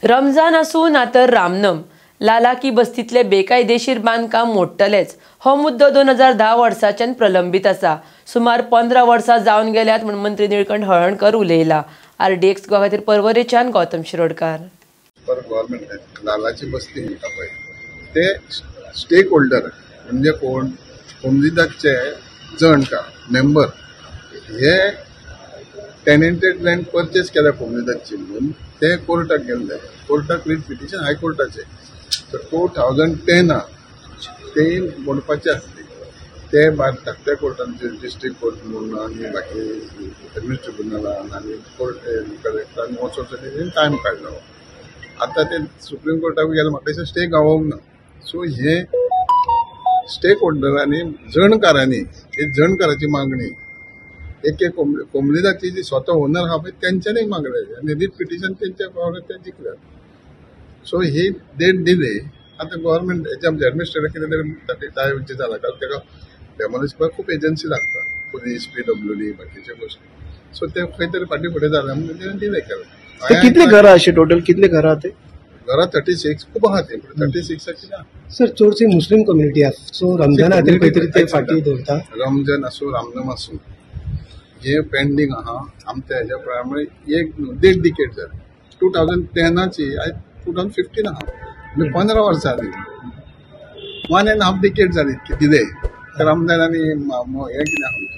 रमजान असू ना तर रामनम, लालाकी बस्तीतले बेकायदेशीर बांधकाम मोडटलेच हो मुद्दो 2010 वर्साच्यान प्रलंबित आसा. सुमार 15 वर्सां जावन गेल्यात म्हूण मंत्री निळकंठ हळर्णकर उलयला. RDX गोवा खातीर परवरेच्यान गौतम शिरोडकार. गव्हर्नमेंट लालाची बस्ती म्हणटा पळय ते स्टेक होल्डर म्हणजे कोण, कोमलीदाचे जाणकार मेंबर हे टेनेंटेड लँड परचेस केल्या कोमलीदाची म्हणून ते कोर्टाक गेल्ले. कोर्टाक रीट पिटिशन हायकोर्टाचे. तर 2010 ते मोडपाचे आसले. ते भायर धाकट्या कोर्टांचे डिस्ट्रिक्ट कोर्ट म्हणून आनी बाकी एडमिनिस्ट्रेटिव्ह ट्रिब्युनलान आनी कोर्ट कलेक्टरान वचोन टायम काडलो. आतां ते सुप्रीम कोर्टाक गेले म्हाका दिसता स्टे गावोंक ना. सो हे स्टेक होल्डरांनी जणकारांनी हे जणकाराची मागणी एक कोमलीदाची जी स्वता ओनर आहा पळय तेंच्यांनी मागले आनी रीट पिटिशन तेंच्या पावले ते जिखल्यात. सो ही डेट दिली. आतां गव्हर्नमेंट हेच्या एडमिनिस्ट्रेटर कितें तरी टायमची जाला कारण ताका डेमोलिश करपाक खूब एजन्सी लागता, पुलीस PWD बाकीचे गोष्टी. सो ते खंय तरी फाटीं फुडें जालें म्हणून दिलें केलें. कितले घरां अशी टोटल कितले घरां ते घरां 36 खूब आहा ते 36 कितें सर चडशी मुस्लिम कम्युनिटी आसा. सो रमजान खातीर खंय तरी ते फाटीं दवरता. रमजान आसूं रामनम आसूं हे पेंडींग आहा आमच्या हेज्या प्रमाणे एक 1.5 डिकेड जाली. 2010ची आयज 2015 आहा म्हणजे 15 वर्सां जाली. 1.5 डिकेड जाली दिले रमजान आनी हे कितें आहा